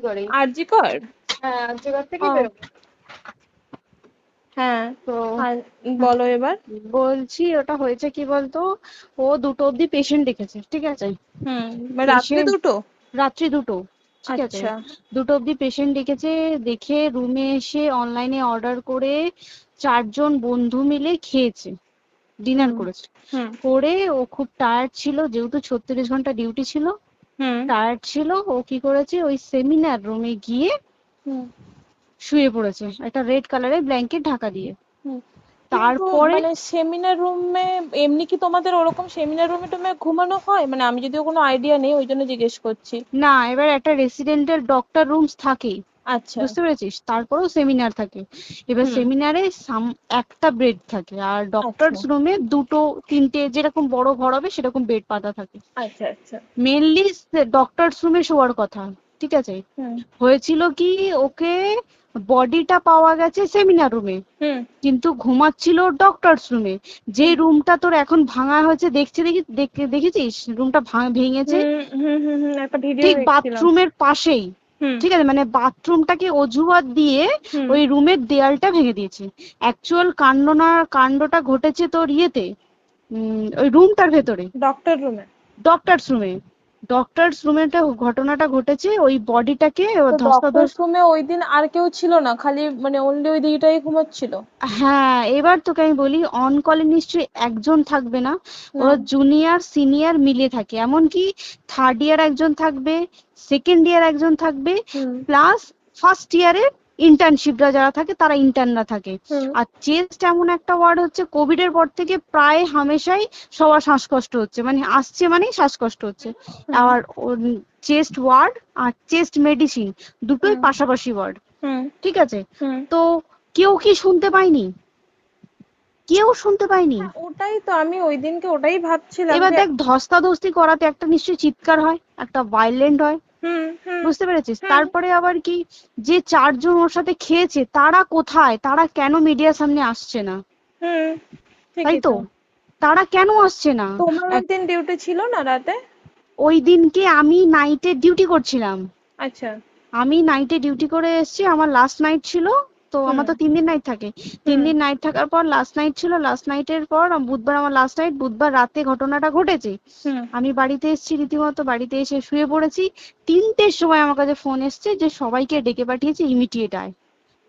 করেই। আরজি কর। হ্যাঁ, আর্যগড় থেকে ও বেরোবো। হ্যাঁ, তো আর বলো এবার। বলছি ওটা হয়েছে কি বলতো, ও 2টো অব্দি পেশেন্ট দেখেছে, ঠিক আছে। রাত্রে পেশেন্ট দুটো? রাত্রি 2টো, ঠিক আছে। আচ্ছা। 2টো অব্দি পেশেন্ট ডেকেছে, দেখে রুমে এসে অনলাইনে অর্ডার করে 4জন বন্ধু মিলে খেয়েছে, ডিনার হুম করেছে। হুম করে ও খুব টায়ার্ড ছিল, যেহেতু 36 ঘন্টা ডিউটি ছিল, হুম টায়ার্ড ছিল। ও কি করেছে, ওই সেমিনার রুমে গিয়ে হুম শুয়ে পড়েছে একটা রেড কালারের ব্ল্যাঙ্কেট ঢাকা দিয়ে। হুম কিন্তু তারপরে মানে সেমিনার রুমে এমনি কি তোমাদের ওরকম সেমিনার রুমে টুমে ঘুমানো হয়? মানে আমি যদিও কোনো আইডিয়া নেই, ওই জন্য জিজ্ঞেস করছি। না, এবার একটা রেসিডেন্টাল ডক্টর রুমস থাকেই, আচ্ছা। বুঝতে পেরেছিস, তারপরেও সেমিনার থাকে। এবার হুম। সেমিনারে একটা বেড থাকে, আর আচ্ছা ডক্টরস রুমে 2টো 3টে যেরকম বড় ঘর হবে সেরকম বেড পাতা থাকে। আচ্ছা আচ্ছা। মেনলি ডক্টরস রুমে শোয়ার কথা, ঠিক আছে। হুম হয়েছিল কি, ওকে বডিটা পাওয়া গেছে সেমিনার রুমে, হুম কিন্তু ঘুমাচ্ছিল ডক্টরস রুমে। যে হুম রুমটা তোর এখন ভাঙা হয়েছে, দেখেছিস রুমটা ভেঙেছে, একটা ভিডিও ঠিক দেখছিলাম। বাথরুমের পাশেই, হুম ঠিক আছে, মানে বাথরুমটাকে অজুহাত দিয়ে হুম ওই রুমের দেয়ালটা ভেঙে দিয়েছে। অ্যাকচুয়াল কাণ্ডটা ঘটেছে তোর ইয়েতে, ওই রুমটার ভেতরে, ডক্টর রুমে? ডক্টরস রুমে। ডক্টরস রুমে ঘটনাটা ঘটেছে, ওই বডিটাকে তো ডক্টর ধস্তাধস্তি। রুমে ওই দিন আর কেউ ছিল না, খালি মানে অনলি ওই দিদিটাই ঘুমাচ্ছিল? হ্যাঁ, এবার তোকে আমি বলি, অন কলে নিশ্চয়ই একজন থাকবে না, ওরা হুম জুনিয়র সিনিয়র মিলে থাকে, এমনকি থার্ড ইয়ার একজন থাকবে, সেকেন্ড ইয়ার একজন থাকবে, হুম প্লাস ফার্স্ট ইয়ারের ইন্টার্নশিপরা যারা থাকে তারা ইন্টার্নরা থাকে। হুম আর চেস্ট এমন একটা ওয়ার্ড হচ্ছে, কোভিড এর পর থেকে প্রায় হামেশাই সবার শ্বাসকষ্ট হচ্ছে, মানে আসছে মানেই শ্বাসকষ্ট হচ্ছে। হুম আর চেস্ট ওয়ার্ড আর চেস্ট মেডিসিন দুটোই হুম পাশাপাশি ওয়ার্ড, হুম ঠিক আছে। হুম তো কেউ কি শুনতে পায়নি? কেউ শুনতে পায়নি। হ্যাঁ, ওটাই তো আমি ওই দিনকে ওটাই ভাবছিলাম এবার যে। দেখ, ধস্তাধস্তি করাতে একটা নিশ্চয়ই চিৎকার হয়, একটা ভাইলেন্ট হয়, হুম হুম বুঝতে পেরেছিস। হুম তারপরে আবার কি, যে 4জন ওর সাথে খেয়েছে তারা কোথায়, তারা কেন মিডিয়ার সামনে আসছে না? হুম তাই ঠিকই তো, তো। তারা কেন আসছে না? তোমার ওই এক- দিন ডিউটি ছিল না রাতে? ওই দিনকে আমি নাইটে ডিউটি করছিলাম। আচ্ছা। আমি নাইটে ডিউটি করে এসেছি, আমার লাস্ট নাইট ছিল। তো হুম আমার তো 3 দিন নাইট থাকে, তিন হুম দিন নাইট থাকার পর লাস্ট নাইট ছিল, লাস্ট নাইটের পর বুধবার আমার লাস্ট নাইট, বুধবার রাতে ঘটনাটা ঘটেছে। হুম আমি বাড়িতে এসেছি, রীতিমতো বাড়িতে এসে শুয়ে পড়েছি। 3টের সময় আমার কাছে ফোন এসছে যে সবাইকে ডেকে পাঠিয়েছে, ইমিডিয়েট আয়।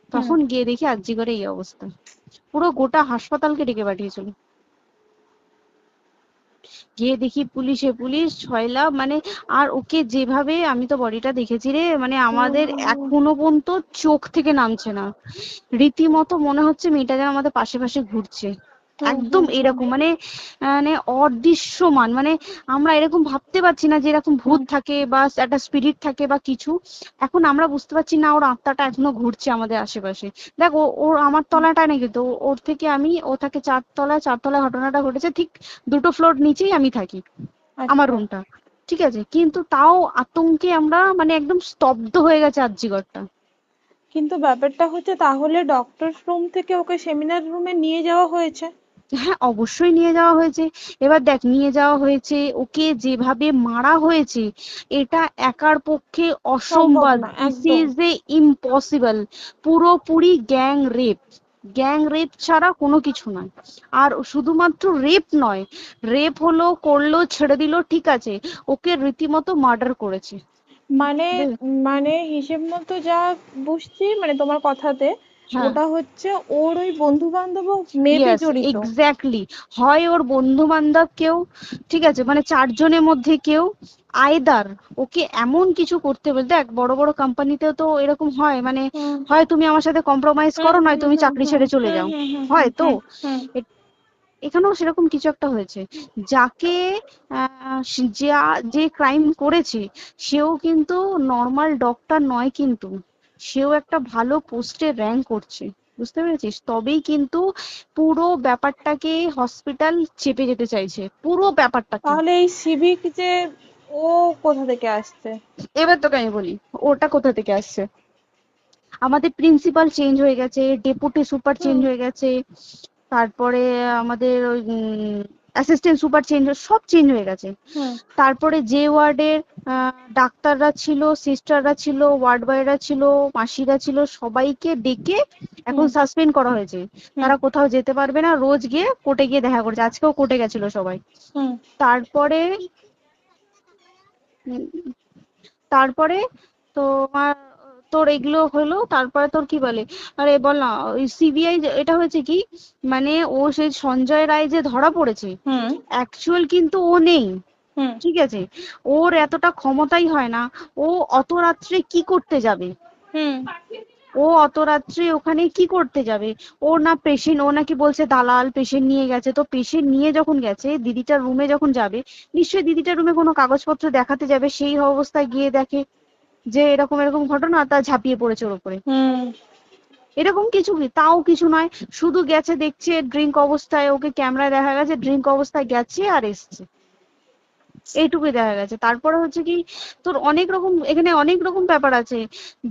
হুম তখন গিয়ে দেখি আরজি করে এই অবস্থা, পুরো গোটা হাসপাতালকে ডেকে পাঠিয়েছিল। গিয়ে দেখি পুলিশ ছয়লা, মানে, আর ওকে যেভাবে, আমি তো বডিটা দেখেছি রে, মানে হুম আমাদের হুম হুম এখনো পর্যন্ত চোখ থেকে নামছে না। রীতিমতো মনে হচ্ছে মেয়েটা যেন আমাদের পাশে পাশে ঘুরছে, হুম একদম হুম হুম এরকম, মানে মানে অদৃশ্যমান, মানে আমরা এরকম ভাবতে পারছি না যে এরকম ভূত হুম থাকে বা একটা স্পিরিট থাকে বা কিছু। এখন আমরা বুঝতে পারছি না ওর আত্মাটা এখনো ঘুরছে আমাদের আশেপাশে। দেখ, ওর আমার তলাটা নাকি, তো ওর থেকে ও থাকে 4তলায়, 4তলায় ঘটনাটা ঘটেছে, ঠিক 2টো ফ্লোর নিচেই আমি থাকি, আমার আচ্ছা। রুমটা, ঠিক আছে। কিন্তু তাও আতঙ্কে আমরা মানে একদম স্তব্ধ হয়ে গেছে আরজিগরটা। কিন্তু ব্যাপারটা হচ্ছে, তাহলে ডক্টর রুম থেকে ওকে সেমিনার রুমে নিয়ে যাওয়া হয়েছে? হ্যাঁ, অবশ্যই নিয়ে যাওয়া হয়েছে। এবার দেখ, নিয়ে যাওয়া হয়েছে, ওকে যেভাবে মারা হয়েছে এটা একার পক্ষে সম্ভব অসম্ভব, না দিস একদম। Is a impossible. পুরোপুরি গ্যাং রেপ, গ্যাং রেপ ছাড়া কোনো কিছু নয়। আর শুধুমাত্র রেপ নয়, রেপ হলো, করলো, ছেড়ে দিল, ঠিক আছে, ওকে রীতিমতো মার্ডার করেছে। মানে মানে হিসেব মতো যা বুঝছি মানে তোমার কথাতে, হ্যাঁ, ওটা হচ্ছে ওর ওই বন্ধু বান্ধবও মেবি ইয়েস, জড়িত। এক্স্যাক্টলি। হয় ওর বন্ধু বান্ধব কেউ, ঠিক আছে, মানে 4জনের মধ্যে কেউ, আইদার ওকে এমন কিছু করতে বলতে। দেখ, বড় বড় কোম্পানিতেও তো এরকম হয়, মানে হুম হয় তুমি আমার সাথে কম্প্রোমাইজ হুম করো, নয় হুম তুমি হুম চাকরি হুম ছেড়ে চলে হুম যাও, হুম হুম হুম হয় তো। হুম হুম এ- এখানেও সেরকম কিছু একটা হয়েছে, যাকে যে ক্রাইম করেছে সেও কিন্তু নর্মাল ডক্টর নয়, কিন্তু সেও একটা ভালো পোস্টে র্যাঙ্ক করছে, বুঝতে পেরেছিস, তবেই কিন্তু পুরো ব্যাপারটাকে হসপিটাল চেপে যেতে চাইছে, পুরো ব্যাপারটাকে। তাহলে এই সিভিক যে, ও কোথা থেকে আসছে? এবার তোকে আমি বলি ওটা কোথা থেকে আসছে। আমাদের প্রিন্সিপাল চেঞ্জ হয়ে গেছে, ডেপুটি সুপার চেঞ্জ হুম হয়ে গেছে, তারপরে আমাদের ওই অ্যাসিস্ট্যান্ট সুপার চেঞ্জ, সব চেঞ্জ হয়ে গেছে। হুম তারপরে যে ওয়ার্ডের ডাক্তাররা ছিল, সিস্টাররা ছিল, ওয়ার্ড বয়রা ছিল, মাসিরা ছিল, সবাইকে ডেকে এখন হুম সাসপেন্ড করা হয়েছে। হুম তারা কোথাও যেতে পারবে না, রোজ গিয়ে কোর্টে গিয়ে দেখা করছে। আজকেও কোর্টে গেছিল সবাই। হুম তারপরে উম, তারপরে তোমার তোর এগুলো হলো, তারপরে তোর কি বলে, আরে বল না, ওই সিবিআই এটা হয়েছে কি, মানে ও সেই সঞ্জয় রায় যে ধরা পড়েছে, হুম অ্যাকচুয়াল কিন্তু ও নেই, হুম ঠিক আছে? ওর এতটা ক্ষমতাই হয় না। ও অত রাত্রে কি করতে যাবে? হুম ও অত রাত্রে ওখানে কি করতে যাবে? ও না পেশেন্ট, ও নাকি বলছে দালাল পেশেন্ট নিয়ে গেছে। তো পেশেন্ট নিয়ে যখন গেছে, দিদিটার রুমে যখন যাবে, নিশ্চয়ই দিদিটার রুমে কোনো কাগজপত্র দেখাতে যাবে, সেই অবস্থায় গিয়ে দেখে যে এরকম এরকম ঘটনা, তা ঝাঁপিয়ে পড়েছে ওর উপরে। হুম এরকম কিছু কি, তাও কিছু নয়, শুধু গেছে, দেখছে ড্রিঙ্ক অবস্থায়, ওকে ক্যামেরায় দেখা গেছে ড্রিঙ্ক অবস্থায় গেছে আর এসছে, এইটুকুই দেখা গেছে। তারপরে হচ্ছে কি, তোর অনেক রকম এখানে অনেক রকম ব্যাপার আছে।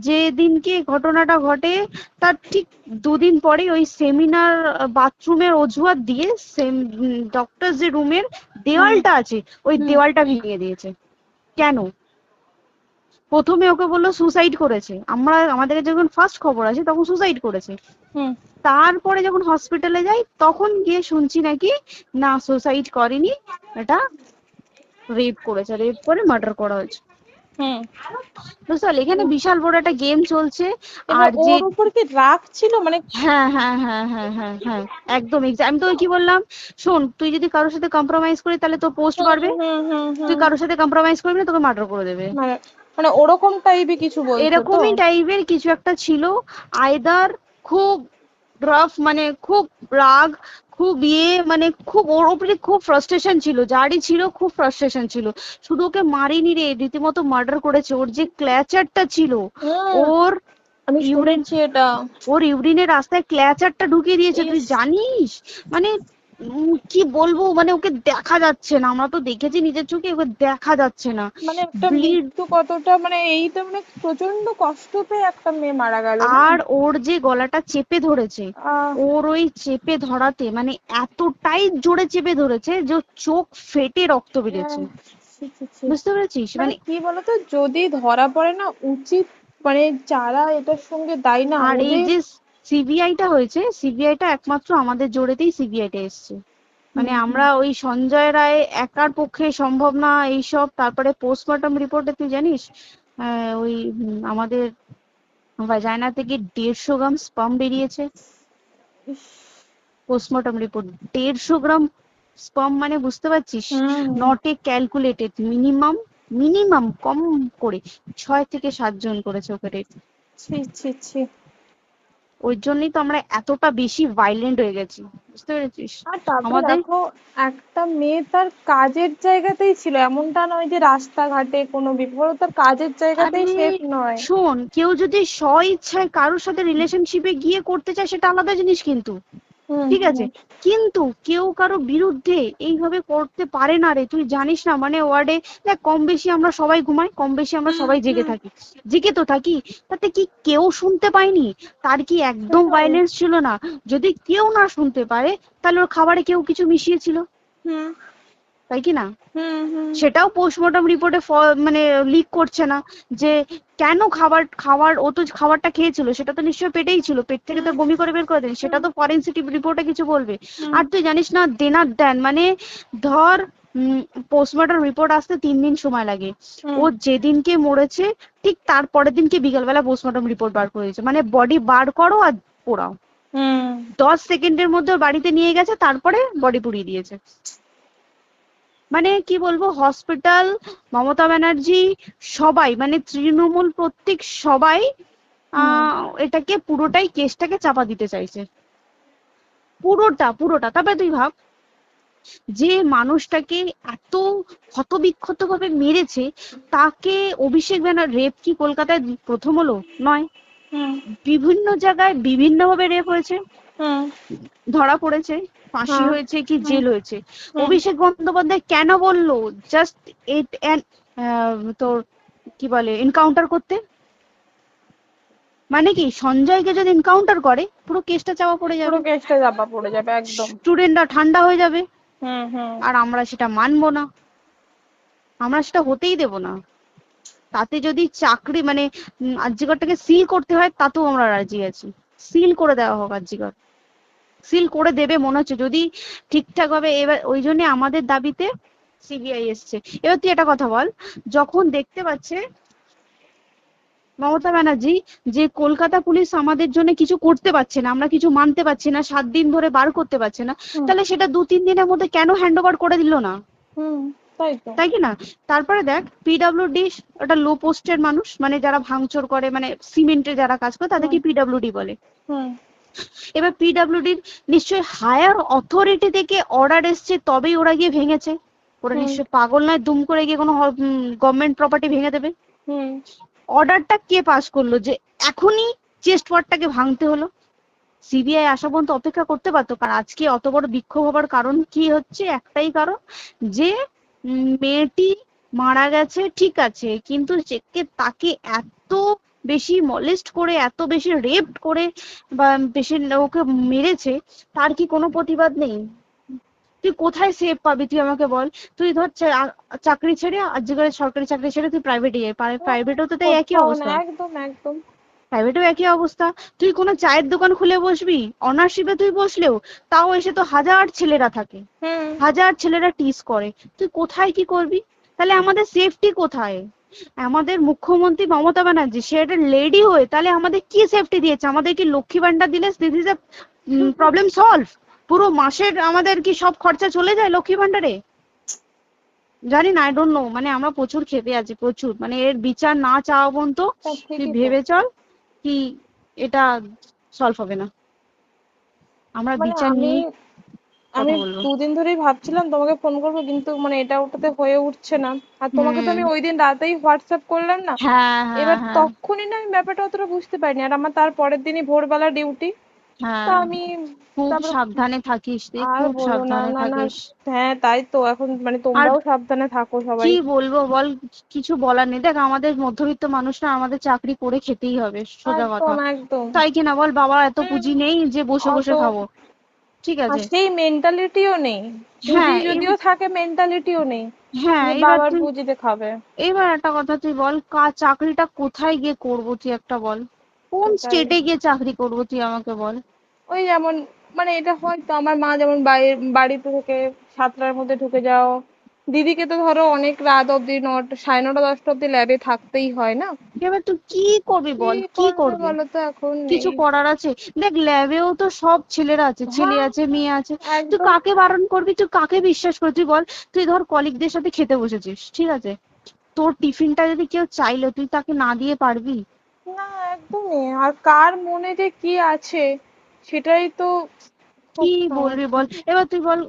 যে দিনকে ঘটনাটা ঘটে, তার ঠিক দুদিন পরে ওই সেমিনার বাথরুমের অজুহাত দিয়ে ডক্টর যে রুমের হুম দেওয়ালটা আছে, ওই হুম দেওয়ালটা ভেঙে দিয়েছে। কেন? প্রথমে ওকে বললো সুসাইড করেছে, আমাদের যখন ফার্স্ট খবর আছে তখন সুসাইড করেছে। হুম তারপরে যখন হসপিটালে যাই তখন গিয়ে শুনছি নাকি না, সুসাইড করেনি, এটা রেপ করেছে, রেপ করে মার্ডার করা হয়েছে। হুম বুঝতে পারলি, এখানে বিশাল বড় একটা গেম চলছে। এবার আর যে ওর উপর কি রাগ ছিল মানে? হ্যাঁ হ্যাঁ হ্যাঁ হ্যাঁ হ্যাঁ হ্যাঁ, একদম আমি তোকে কি বললাম, শোন, তুই যদি কারোর সাথে কম্প্রোমাইজ করিস তাহলে তোর পোস্ট হুম বাড়বে, হুম হুম তুই হুম কারোর সাথে কম্প্রোমাইজ করবি না, তোকে মার্ডার করে দেবে। মানে মানে ওরকম টাইপই কিছু বলছো তো? এরকমই টাইপের কিছু একটা ছিল। আইদার খুব রাফ, মানে খুব রাগ, খুব মানে খুব ওর উপরে খুব ফ্রাস্ট্রেশন ছিল, যারই ছিল খুব ফ্রাস্ট্রেশন ছিল। শুধু ওকে মারিনি রে, রীতিমতো মার্ডার করেছে। ওর যে ক্ল্যাচারটা ছিল, হুম ওর আমি ইউরিন, শুনেছি এটা। ওর ইউরিনের রাস্তায় ক্ল্যাচারটা ঢুকিয়ে দিয়েছে, তুই ইস। জানিস? মানে কি বলবো, মানে ওকে দেখা যাচ্ছে না, আমরা তো দেখেছি নিজের চোখে, ওকে দেখা যাচ্ছে না, মানে একটা ব্লিড। মৃত্যু কতটা, মানে এই তো মানে প্রচন্ড কষ্ট পেয়ে একটা মেয়ে মারা গেল না? আর ওর যে গলাটা চেপে ধরেছে, আহ ওর ওই চেপে ধরাতে মানে এতটাই জোরে চেপে ধরেছে যে ওর চোখ ফেটে রক্ত বেরিয়েছে। আহ, ছি, ছি, ছি। বুঝতে পেরেছিস? মানে মানে কি বলতো, যদি ধরা পড়ে না, উচিত মানে যারা এটার সঙ্গে দায়ী না আর এই ওদের। যে সিবিআইটা হয়েছে, সিবিআইটা একমাত্র আমাদের জোরেতেই সিবিআইটা এসছে। হুম মানে হুম আমরা ওই সঞ্জয় রায় একার পক্ষে সম্ভব না এইসব। তারপরে পোস্টমর্টম রিপোর্টে তুই জানিস, ওই আমাদের ভাজাইনা থেকে 150 গ্রাম স্পাম বেরিয়েছে। ইস। পোস্টমর্টম রিপোর্ট 150 গ্রাম স্পাম, মানে বুঝতে পারছিস? Hmm not a calculated, minimum, minimum কম করে 6 থেকে 7 জন করেছে ওকে রেপ। ছি ছি ছি। ওই জন্যই তো আমরা এতটা বেশি ভাইলেন্ট হয়ে গেছি, বুঝতে পেরেছিস? আর তারপরে আমাদের, দেখো, একটা মেয়ে তার কাজের জায়গাতেই ছিল, এমনটা নয় যে রাস্তাঘাটে কোনো বিপদ, ও তার কাজের আরে জায়গাতেই সেফ নয়। শোন, কেউ যদি স্ব ইচ্ছায় কারোর সাথে রিলেশনশিপে গিয়ে করতে চায় সেটা আলাদা জিনিস, কিন্তু হুম ঠিক হুম আছে, কিন্তু কেউ কারো বিরুদ্ধে এইভাবে করতে পারে না রে। তুই জানিস না, মানে ওয়ার্ডে দেখ, কম বেশি আমরা সবাই ঘুমাই, কম বেশি আমরা হুম সবাই জেগে হুম থাকি, জেগে তো থাকি। তাতে কি কেউ শুনতে পায়নি? তার কি একদম সেটাই। ভাইলেন্স ছিল না? যদি কেউ না শুনতে পারে, তাহলে ওর খাবারে কেউ কিছু মিশিয়েছিল, হুম তাই কি না? হুম হুম সেটাও পোস্টমর্টম রিপোর্টে মানে লিক করছে না, যে কেন খাবার খাবার ও তো খাবারটা খেয়েছিল, সেটা তো নিশ্চয়ই পেটেই ছিল, পেট থেকে তো হুম বমি করে বের করে দেন, সেটা হুম তো ফরেনসিক রিপোর্টে কিছু বলবে। হুম আর তুই জানিস না, দেনার দেন মানে, ধর পোস্টমর্টম রিপোর্ট আসতে 3 দিন সময় লাগে। ও হুম যেদিনকে মরেছে ঠিক তার পরের দিনকে বিকালবেলা পোস্টমর্টম রিপোর্ট বার করে দিয়েছে, মানে বডি বার করো আর পোড়াও, হুম 10 সেকেন্ডের মধ্যে ওর বাড়িতে নিয়ে গেছে, তারপরে বডি পুড়িয়ে দিয়েছে। মানে কি বলবো, হসপিটাল, মমতা ব্যানার্জি, সবাই মানে তৃণমূল প্রত্যেক সবাই হুম এটাকে পুরোটাই কেসটাকে চাপা দিতে চাইছে, পুরোটা পুরোটা। তবে তুই ভাব, যে মানুষটাকে এত ক্ষতবিক্ষত ভাবে মেরেছে, তাকে অভিষেক ব্যানার রেপ কি কলকাতায় প্রথম হলো? নয়, হুম বিভিন্ন জায়গায় বিভিন্ন ভাবে রেপ হয়েছে, হুম ধরা পড়েছে, ফাঁসি হ্যাঁ হয়েছে কি হুম জেল হয়েছে। হুম অভিষেক বন্দ্যোপাধ্যায় কেন বললো জাস্ট ইট তোর কি বলে এনকাউন্টার করতে? মানে কি, সঞ্জয়কে যদি এনকাউন্টার করে পুরো কেসটা চাপা পড়ে পুরো যাবে, কেসটা চাপা পড়ে যাবে একদম। স্টুডেন্টরা ঠান্ডা হয়ে যাবে। হুম হুম আর আমরা সেটা মানবো না, আমরা সেটা হতেই দেব না। তাতে যদি চাকরি মানে আরজিকরটাকে সিল করতে হয় তাতেও আমরা রাজি আছি, সিল করে দেওয়া হোক আরজিকর, সিল করে দেবে মনে হচ্ছে যদি ঠিকঠাক ভাবে। এবার ওই জন্য আমাদের দাবিতে সিবিআই এসছে। এবার তুই একটা কথা বল, যখন দেখতে পাচ্ছে মমতা ব্যানার্জি যে কলকাতা পুলিশ আমাদের জন্য কিছু করতে পারছে না, আমরা কিছু মানতে পারছি না, 7 দিন ধরে বার করতে পারছে না, হুম তাহলে সেটা 2-3 দিনের মধ্যে কেন হ্যান্ড ওভার করে দিল না? হুম তাই তো। তাই কি না? তারপরে দেখ পিডব্লিউডি ওটা লো পোস্টের মানুষ, মানে যারা ভাঙচুর করে, মানে সিমেন্টের যারা কাজ করে তাদেরকে হুম পিডব্লিউডি বলে। হুম এবার পিডব্লিউডির নিশ্চয়ই হায়ার অথরিটি থেকে অর্ডার এসছে তবেই ওরা গিয়ে ভেঙেছে। ওরা হুম নিশ্চয়ই পাগল নয় দুম করে গিয়ে কোনো গভর্নমেন্ট প্রপার্টি ভেঙে দেবে। হুম অর্ডারটা কে পাস করলো যে এখনই চেস্ট ওয়ার্ডটাকে ভাঙতে হলো? সিবিআই আসা পর্যন্ত অপেক্ষা করতে পারতো। কারণ আজকে অত বড় বিক্ষোভ হবার কারণ কি হচ্ছে? একটাই কারণ, যে মেয়েটি মারা গেছে ঠিক আছে, কিন্তু তাকে এত বেশি মলেস্ট করে, এত বেশি রেপ করে বা বেশি ওকে মেরেছে, তার কি কোনো প্রতিবাদ নেই? তুই কোথায় সেফ পাবি তুই আমাকে বল? তুই ধর চাকরি ছেড়ে, আজকের সরকারি চাকরি ছেড়ে তুই প্রাইভেটে যাই, প্রাইভেটেও তো তাই একই কোথাও না, অবস্থা। একদম একদম। প্রাইভেটেও একই অবস্থা। তুই কোনো চায়ের দোকান খুলে বসবি, অনার্সশিপে তুই বসলেও তাও এসে তো হাজার ছেলেরা থাকে, হুম হাজার ছেলেরা টিস করে, তুই কোথায় কি করবি? তাহলে আমাদের সেফটি কোথায়? আমাদের মুখ্যমন্ত্রী মমতা ব্যানার্জি সে একটা লেডি হয়ে তাহলে আমাদের কি সেফটি দিয়েছে? আমাদের কি লক্ষ্মী ভান্ডার দিলে this is a problem solve? পুরো মাসের আমাদের কি সব খরচা চলে যায় লক্ষ্মী ভান্ডারে? জানি না, আই ডোন্ট নো। মানে আমরা প্রচুর ক্ষেপে আছি, প্রচুর। মানে এর বিচার না চাওয়া পর্যন্ত তা তুই ঠিকই তো। ভেবে চল কি এটা সলভ হবে না। আমরা মানে বিচার আমি নিয়ে আমি কথা বলবো। 2 দিন ধরেই ভাবছিলাম তোমাকে ফোন করবো, কিন্তু মানে এটা ওটাতে হয়ে উঠছে না। আর তোমাকে তো হুম। আমি ওই দিন রাতেই হোয়াটসঅ্যাপ করলাম না। হ্যাঁ হ্যাঁ এবার হ্যাঁ তখনই না আমি ব্যাপারটা অতটা বুঝতে পারিনি, আর আমার তার পরের দিনই ভোরবেলা ডিউটি। তা হ্যাঁ। আমি খুব তারপরে সাবধানে থাকিস রে, আর খুব বলো না, সাবধানে না না। থাকিস। হ্যাঁ তাই তো, এখন মানে আর তোমরাও সাবধানে থাকো কি সবাই। বলবো বল, কিছু বলার নেই। দেখ আমাদের মধ্যবিত্ত মানুষরা আমাদের চাকরি করে খেতেই হবে, সোজা কথা। একদম একদম। তাই কিনা বল? বাবা এত হুম। পুঁজি নেই যে বসে অত বসে খাবো, ঠিক আর আছে? সেই মেন্টালিটিও নেই। পুঁজি হ্যাঁ যদিও থাকে, মেন্টালিটিও নেই হ্যাঁ যে এবার বাবার তুই, পুঁজিতে খাবে। এবার একটা কথা তুই বল, চাকরিটা কোথায় গিয়ে করবো তুই একটা বল? কোন সেটাই। স্টেটে গিয়ে চাকরি করবো তুই আমাকে বল? ওই যেমন, মানে এটা হয়তো আমার মা যেমন বাড়িতে থেকে 7টার মধ্যে ঢুকে যাও, দিদিকে তো ধরো অনেক রাত অব্দি 9টা, 9:30 10টা অব্দি ল্যাবে থাকতেই হয় না। এবার তুই কি করবি কি বল, কি করবে করবি? বলো তো, এখন কিছু নেই। করার আছে? দেখ ল্যাবেও তো সব ছেলেরা আছে, ছেলে হ্যাঁ আছে মেয়ে আছে। তুই একদম। কাকে বারণ করবি, তুই কাকে বিশ্বাস করবি তুই বল? তুই ধর কলিগদের সাথে খেতে বসেছিস, ঠিক আছে, তোর টিফিনটা যদি কেউ চাইলো তুই তাকে না দিয়ে পারবি? না একদমই। আর কার মনে যে কি আছে সেটাই তো কি খুব বলবি সমস্যা। বল? এবার তুই বল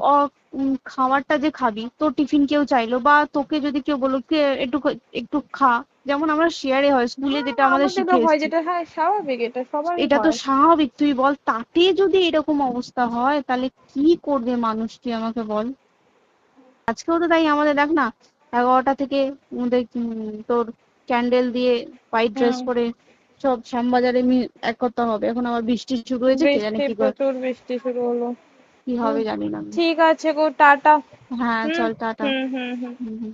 খাবারটা যে খাবি, তোর টিফিন কেউ চাইলো বা তোকে যদি কেউ বললো কে একটু একটু খা, যেমন আমরা শেয়ারে হয় স্কুলে হ্যাঁ যেটা আমাদের আমাদেরও শিখে হয়, এসেছি, যেটা হ্যাঁ স্বাভাবিক, এটা সবারই এটা তো হয়। স্বাভাবিক। তুই বল তাতে যদি এরকম অবস্থা হয় তাহলে কি করবে মানুষ, তুই আমাকে বল? আজকেও তো তাই আমাদের দেখ না, 11টা থেকে আমাদের তোর ক্যান্ডেল দিয়ে হোয়াইট ড্রেস হুম। পরে সব শ্যামবাজারে একতা হবে। এখন আবার বৃষ্টি শুরু হয়েছে, কে জানে বৃষ্টি, কি প্রচুর বৃষ্টি শুরু হলো। কি হুম, হবে জানি না আমি। ঠিক আছে গো, টাটা। হ্যাঁ হুম চল টাটা। হুম হুম হুম। হুম হুম।